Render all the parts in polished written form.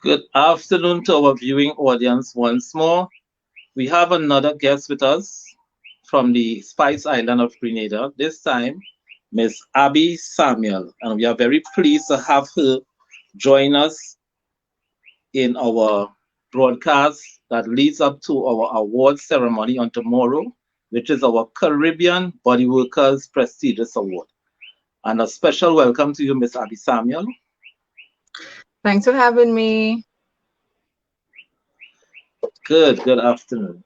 Good afternoon to our viewing audience once more. We have another guest with us from the Spice Island of Grenada, this time Miss Abby Samuel, and we are very pleased to have her join us in our broadcast that leads up to our award ceremony on tomorrow, which is our Caribbean Body Workers Prestigious Award. And a special welcome to you, Miss Abby Samuel. Thanks for having me. Good afternoon.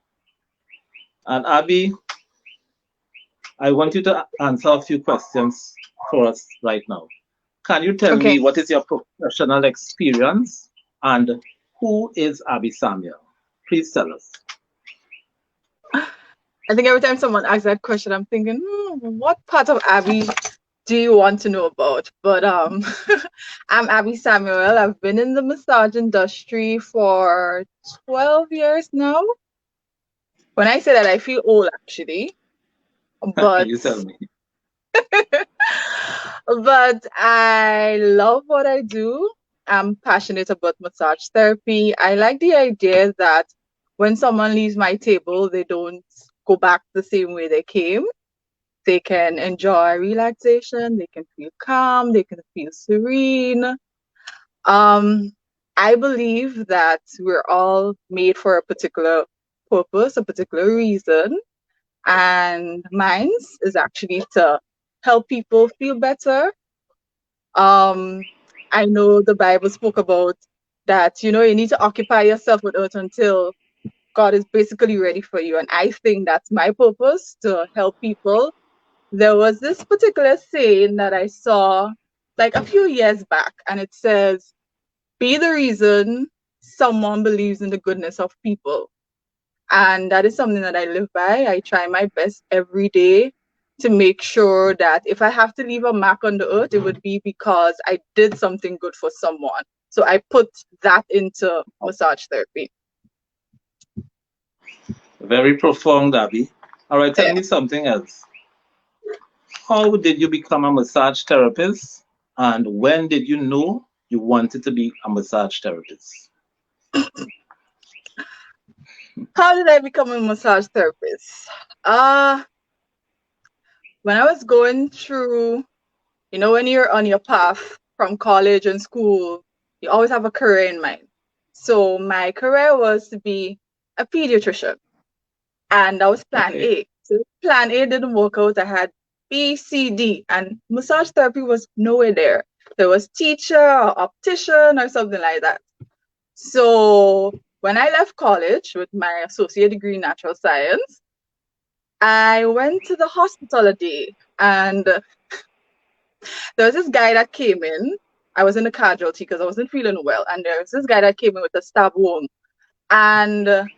And Abby, I want you to answer a few questions for us right now. Can you tell Okay. me what is your professional experience and who is Abby Samuel? Please tell us. I think every time someone asks that question, I'm thinking, what part of Abby do you want to know about? But I'm Abby Samuel. I've been in the massage industry for 12 years now. When I say that, I feel old actually, but You tell me. but I love what I do. I'm passionate about massage therapy. I like the idea that when someone leaves my table, they don't go back the same way they came. They can enjoy relaxation, they can feel calm, they can feel serene. Um, I believe that we're all made for a particular purpose, a particular reason, and mine's is actually to help people feel better. Um, I know the Bible spoke about that, you need to occupy yourself with earth until God is basically ready for you. And I think that's my purpose to help people. There was this particular saying that I saw like a few years back, and it says, be the reason someone believes in the goodness of people. And that is something that I live by. I try my best every day to make sure that if I have to leave a mark on the earth, it would be because I did something good for someone. So I put that into massage therapy. Very profound, Abby. All right, tell Yeah. me something else. How did you become a massage therapist? And when did you know you wanted to be a massage therapist? How did I become a massage therapist? Uh, when I was going through, when you're on your path from college and school, you always have a career in mind. So my career was to be a pediatrician, and that was plan Okay. A. So plan A didn't work out. I had B, C, D, and massage therapy was nowhere there. There was teacher or optician or something like that. So when I left college with my associate degree in natural science, I went to the hospital a day, and there was this guy that came in. I was in a casualty because I wasn't feeling well, and there was this guy that came in with a stab wound, and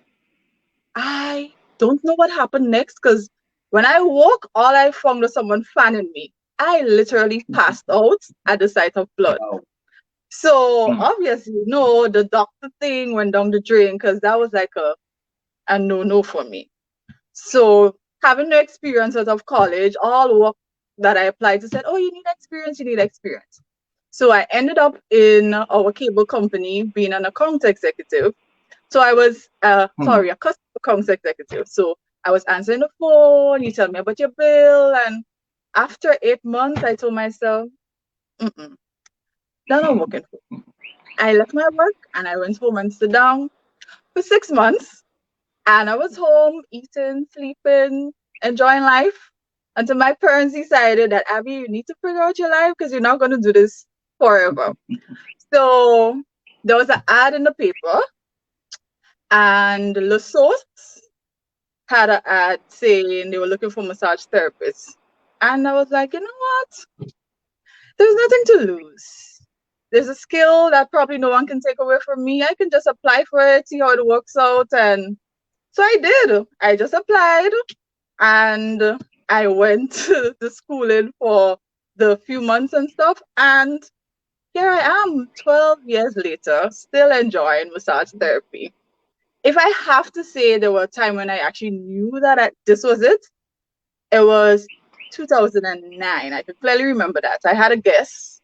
I don't know what happened next because when I woke, all I found was someone fanning me. I literally passed out at the sight of blood. Wow. So Hmm. obviously, no, the doctor thing went down the drain because that was like a no for me. So having no experience out of college, all work that I applied to said, oh, you need experience, you need experience. So I ended up in our cable company being an account executive. So I was, Hmm. a customer accounts executive. So I was answering the phone, you tell me about your bill. And after 8 months, I told myself, mm-mm, that's not working for me. I left my work and I went home and sit down for 6 months. And I was home eating, sleeping, enjoying life until my parents decided that, Abby, you need to figure out your life because you're not going to do this forever. So there was an ad in the paper, and the source had an ad saying they were looking for massage therapists. And I was like, you know what? There's nothing to lose. There's a skill that probably no one can take away from me. I can just apply for it, see how it works out. And so I did. I just applied and I went to the schooling for the few months and stuff. And here I am, 12 years later, still enjoying massage therapy. If I have to say there were a time when I actually knew that this was it, it was 2009. I can clearly remember that. I had a guest.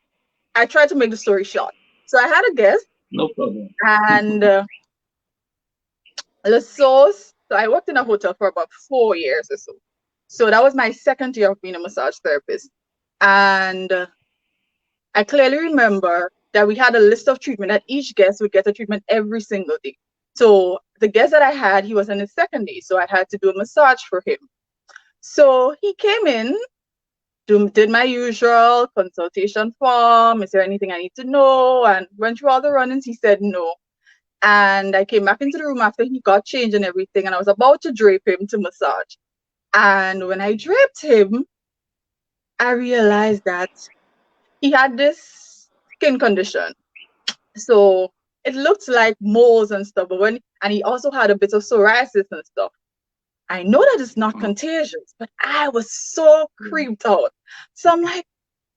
I tried to make the story short. So I had a guest. No problem. And so I worked in a hotel for about 4 years or so. So that was my second year of being a massage therapist. And I clearly remember that we had a list of treatment that each guest would get a treatment every single day. So the guest that I had, he was on his second day. So I had to do a massage for him. So he came in, did my usual consultation form. Is there anything I need to know? And went through all the runnings. He said no. And I came back into the room after he got changed and everything. And I was about to drape him to massage. And when I draped him, I realized that he had this skin condition. So it looked like moles and stuff. And he also had a bit of psoriasis and stuff. I know that it's not contagious, but I was so creeped out. So I'm like,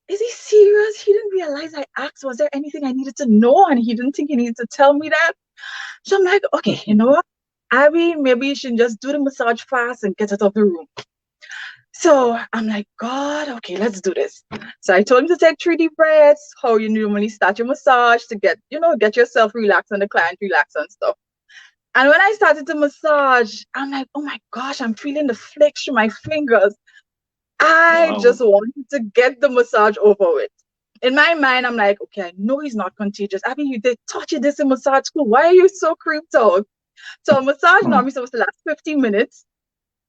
is he serious? He didn't realize I asked, was there anything I needed to know? And he didn't think he needed to tell me that. So I'm like, okay, you know what? Abby, maybe you should just do the massage fast and get out of the room. So I'm like, God, okay, let's do this. So I told him to take 3 deep breaths, how you normally start your massage to get yourself relaxed and the client relaxed and stuff. And when I started to massage, I'm like, oh my gosh, I'm feeling the flicks through my fingers. I Wow. just wanted to get the massage over with. In my mind, I'm like, okay, I know he's not contagious. I mean, you did taught you this in massage school. Why are you so creeped out? So massage normally supposed to last 15 minutes.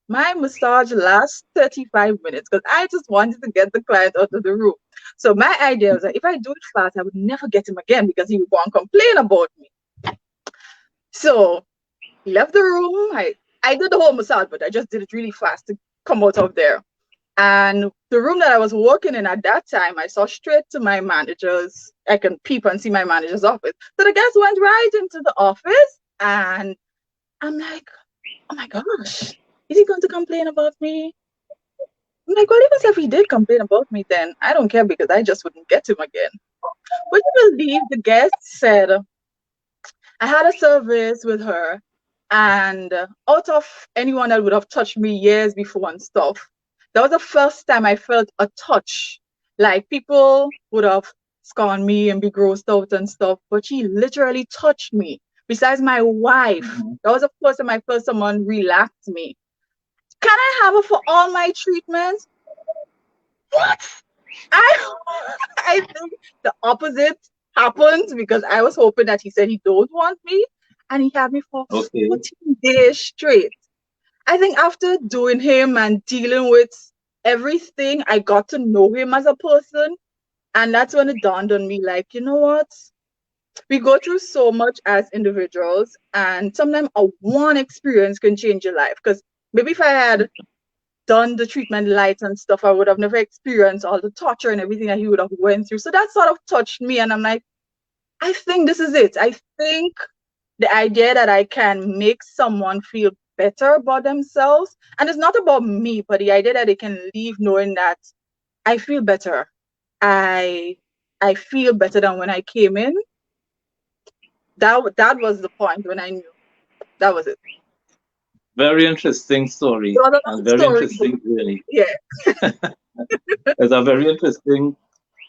My massage lasts 35 minutes because I just wanted to get the client out of the room. So my idea was that if I do it fast, I would never get him again because he would go and complain about me. So he left the room. I did the whole massage, but I just did it really fast to come out of there. And the room that I was working in at that time, I saw straight to my manager's. I can peep and see my manager's office. So the guest went right into the office, and I'm like, oh my gosh, is he going to complain about me? I'm like, well, even if he did complain about me, then I don't care because I just wouldn't get him again. Would you believe the guest said, I had a service with her, and out of anyone that would have touched me years before and stuff, that was the first time I felt a touch. Like people would have scorned me and be grossed out and stuff, but she literally touched me. Besides my wife, that was the first time I felt someone relaxed me. Can I have her for all my treatments? What? I I think the opposite happened because I was hoping that he said he don't want me, and he had me for Okay. 14 days straight. I think after doing him and dealing with everything, I got to know him as a person, and that's when it dawned on me, like, you know what? We go through so much as individuals, and sometimes a one experience can change your life. Because maybe if I had done the treatment lights and stuff, I would have never experienced all the torture and everything that he would have went through. So that sort of touched me, and I'm like, I think this is it. I think the idea that I can make someone feel better about themselves, and it's not about me, but the idea that they can leave knowing that I feel better. I I feel better than when I came in. That was the point when I knew that was it. Very interesting story It was a and long very story, but interesting journey. yeah. It's a very interesting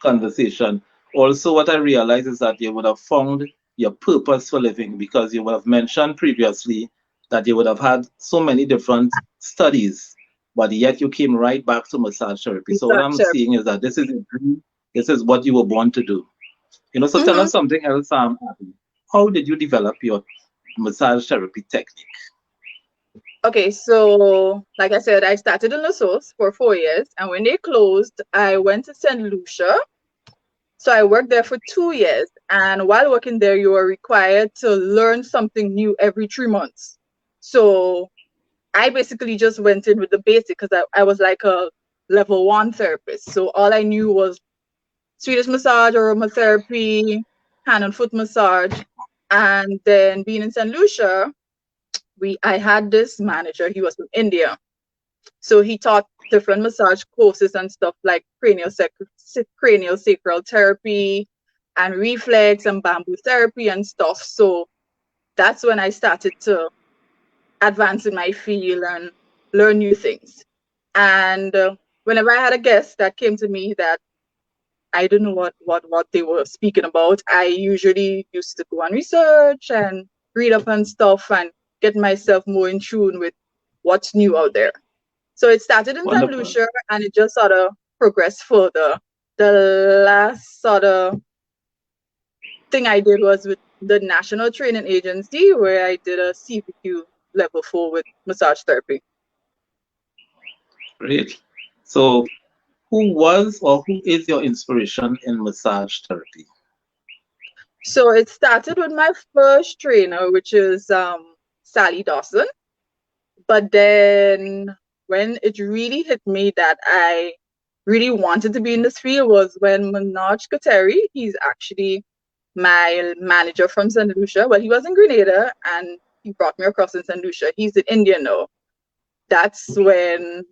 conversation. Also, what I realized is that you would have found your purpose for living because you would have mentioned previously that you would have had so many different studies, but yet you came right back to massage therapy. So what I'm Researcher. seeing is that this is a dream. This is what you were born to do. So tell Mm-hmm. us something else, Abby. How did you develop your massage therapy technique? Okay, so like I said, I started in the source for 4 years, and when they closed, I went to St. Lucia. So I worked there for 2 years, and while working there, you were required to learn something new every 3 months. So I basically just went in with the basic because I was like a level 1 therapist. So all I knew was Swedish massage, aromatherapy, hand and foot massage. And then being in St. Lucia, I had this manager, he was from India. So he taught different massage courses and stuff like cranial sacral therapy and reflex and bamboo therapy and stuff. So that's when I started to advance in my field and learn new things. And whenever I had a guest that came to me that I didn't know what they were speaking about. I usually used to go and research and read up on stuff and get myself more in tune with what's new out there. So it started in St. Wonderful. Lucia and it just sort of progressed further. The last sort of thing I did was with the National Training Agency, where I did a CPQ level 4 with massage therapy. Great. So, who was or who is your inspiration in massage therapy? So it started with my first trainer, which is Sally Dawson. But then when it really hit me that I really wanted to be in this field was when Manoj Kateri, he's actually my manager from St. Lucia. Well, he was in Grenada and he brought me across in St. Lucia. He's in India now. That's when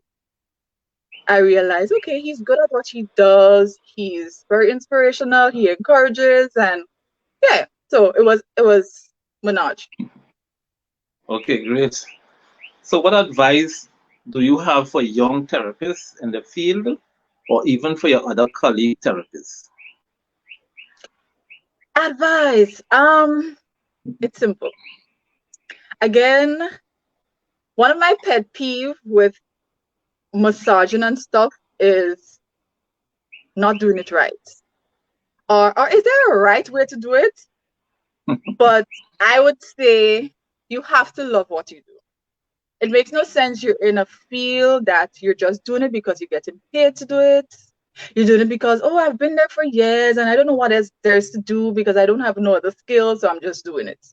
I realized, okay, he's good at what he does. He's very inspirational. He encourages, and yeah. So it was Manoj. Okay, great. So, what advice do you have for young therapists in the field or even for your other colleague therapists? Advice. It's simple. Again, one of my pet peeve with massaging and stuff is not doing it right. Or is there a right way to do it? But I would say you have to love what you do. It makes no sense you're in a field that you're just doing it because you're getting paid to do it. You're doing it because, oh, I've been there for years and I don't know what else there's to do because I don't have no other skills, so I'm just doing it.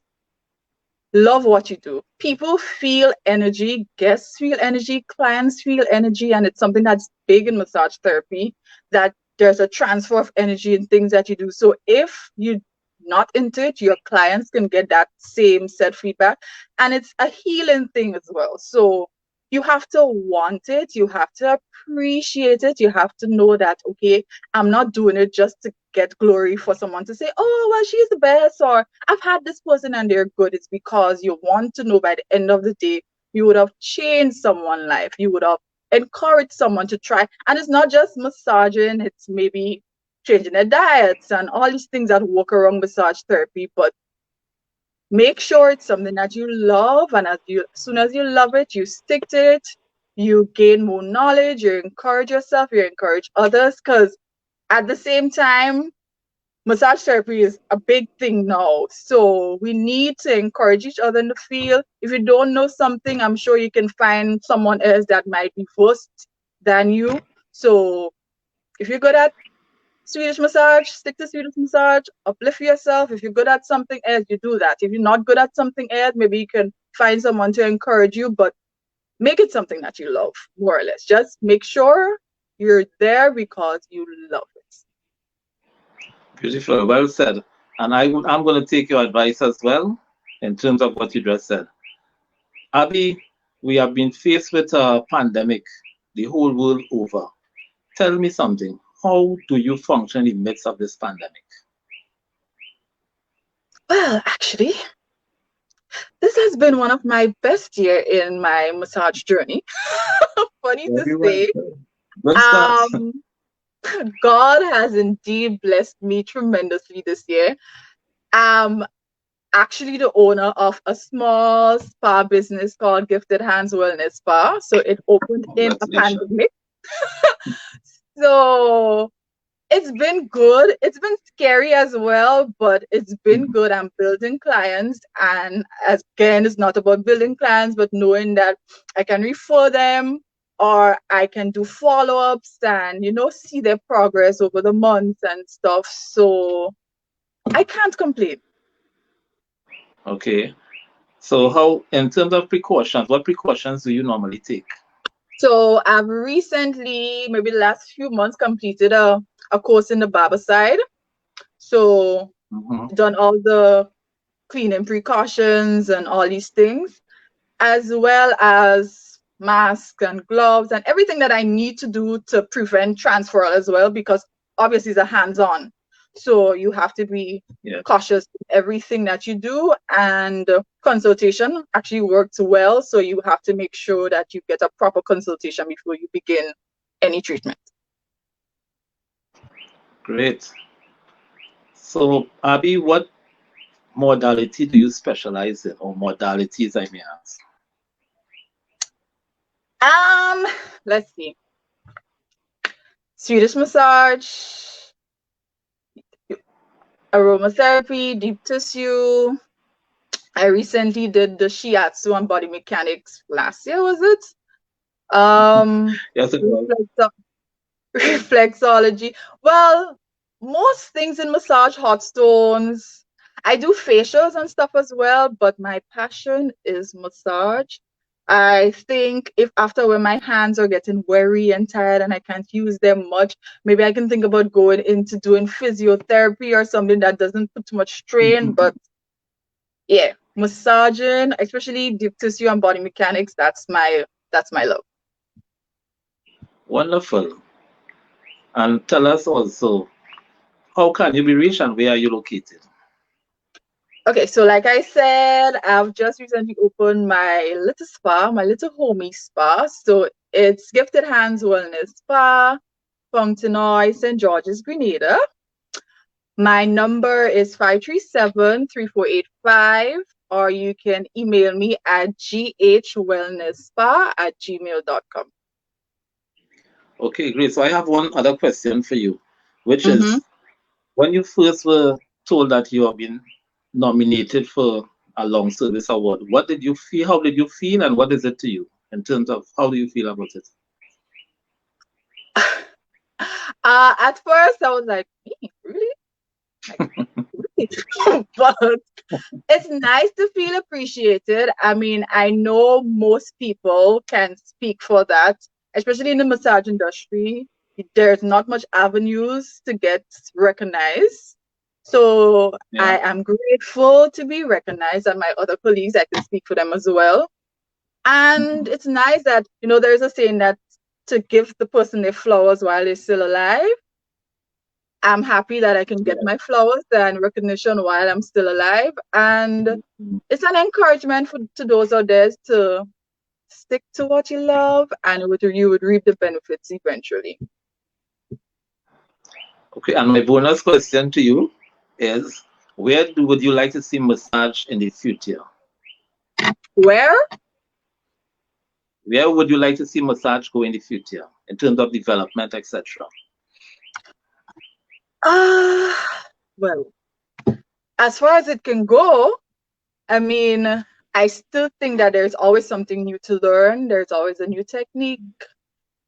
Love what you do. People feel energy, guests feel energy, clients feel energy, and it's something that's big in massage therapy, that there's a transfer of energy in things that you do. So if you're not into it, your clients can get that same set feedback, and it's a healing thing as well. So you have to want it, you have to appreciate it, you have to know that, okay, I'm not doing it just to get glory for someone to say, oh, well, she's the best, or I've had this person and they're good. It's because you want to know by the end of the day, you would have changed someone's life. You would have encouraged someone to try. And it's not just massaging, it's maybe changing their diets and all these things that work around massage therapy. But make sure it's something that you love. And as soon as you love it, you stick to it, you gain more knowledge, you encourage yourself, you encourage others. Because at the same time, massage therapy is a big thing now. So we need to encourage each other in the field. If you don't know something, I'm sure you can find someone else that might be versed than you. So if you're good at Swedish massage, stick to Swedish massage, uplift yourself. If you're good at something else, you do that. If you're not good at something else, maybe you can find someone to encourage you, but make it something that you love, more or less. Just make sure you're there because you love it. Beautiful, well said. And I'm going to take your advice as well in terms of what you just said. Abby, we have been faced with a pandemic the whole world over. Tell me something. How do you function in the midst of this pandemic? Well, actually, this has been one of my best year in my massage journey. Funny to Very well. say. Good start. Um, God has indeed blessed me tremendously this year. I'm actually the owner of a small spa business called Gifted Hands Wellness Spa. So it opened in a Congratulations. pandemic. So it's been good. It's been scary as well, but it's been good. I'm building clients, and as again, it's not about building clients, but knowing that I can refer them or I can do follow-ups and see their progress over the months and stuff. So I can't complain. Okay. So how, in terms of precautions, what precautions do you normally take? So I've recently, maybe the last few months, completed a course in the barber side. So Mhm. done all the cleaning precautions and all these things, as well as masks and gloves and everything that I need to do to prevent transfer as well, because obviously it's a hands-on. So you have to be Yeah. cautious with everything that you do, and consultation actually works well. So you have to make sure that you get a proper consultation before you begin any treatment. Great. So, Abby, what modality do you specialize in, or modalities, I may ask? Um, let's see. Swedish massage, aromatherapy, deep tissue. I recently did the shiatsu and body mechanics last year, was it? Yes, it was. Reflexology. Well, most things in massage, hot stones. I do facials and stuff as well, but my passion is massage. I think if after when my hands are getting weary and tired and I can't use them much, maybe I can think about going into doing physiotherapy or something that doesn't put too much strain. But yeah, massaging, especially deep tissue and body mechanics, that's my love. Wonderful. And tell us also, how can you be reached and where are you located? Okay, so like I said, I've just recently opened my little spa, my little homey spa. So it's Gifted Hands Wellness Spa, Fontenoy, St. George's, Grenada. My number is 537-3485, or you can email me at ghwellnessspa@gmail.com. Okay, great. So I have one other question for you, which Mm-hmm. is when you first were told that you have been nominated for a long service award, what did you feel? How did you feel, and what is it to you in terms of how do you feel about it? At first, I was like, me, really? Like, really? But it's nice to feel appreciated. I mean, I know most people can speak for that, especially in the massage industry. There's not much avenues to get recognized. So Yeah. I am grateful to be recognized, and my other colleagues, I can speak for them as well. And Mhm. it's nice that, there's a saying that to give the person their flowers while they're still alive. I'm happy that I can get Yeah. my flowers and recognition while I'm still alive. And Mhm. it's an encouragement to those out there to stick to what you love, and you would reap the benefits eventually. Okay, and my bonus question to you is, would you like to see massage in the future? Where? Where would you like to see massage go in the future in terms of development, etc.? Well, as far as it can go, I mean, I still think that there's always something new to learn. There's always a new technique.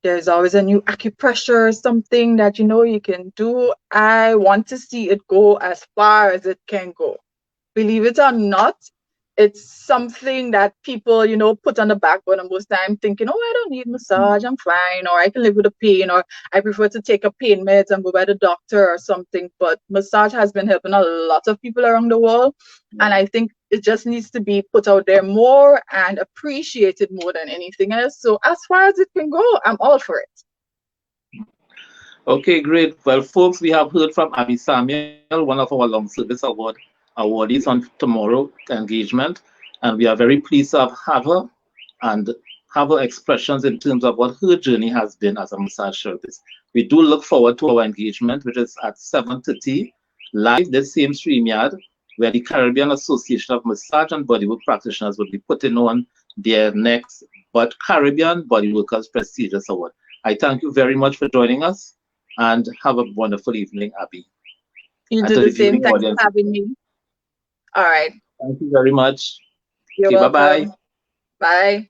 There's always a new acupressure, something that you can do. I want to see it go as far as it can go. Believe it or not, it's something that people, put on the back burner most time, thinking, oh, I don't need massage, I'm fine, or I can live with the pain, or I prefer to take a pain meds and go by the doctor or something. But massage has been helping a lot of people around the world. And Yeah. I think it just needs to be put out there more and appreciated more than anything else. So as far as it can go, I'm all for it. Okay, great. Well, folks, we have heard from Abby Samuel, one of our Long Service Award awardees on tomorrow engagement, and we are very pleased to have her and have her expressions in terms of what her journey has been as a massage therapist. We do look forward to our engagement, which is at 7:30 live this same StreamYard, where the Caribbean Association of Massage and Bodywork Practitioners will be putting on their next Caribbean Bodyworkers Prestigious Award. I thank you very much for joining us and have a wonderful evening, Abby. You And do to the the same. viewing Thanks for audience, having me. All right. thank you very much. You're Okay, bye bye. welcome. Bye.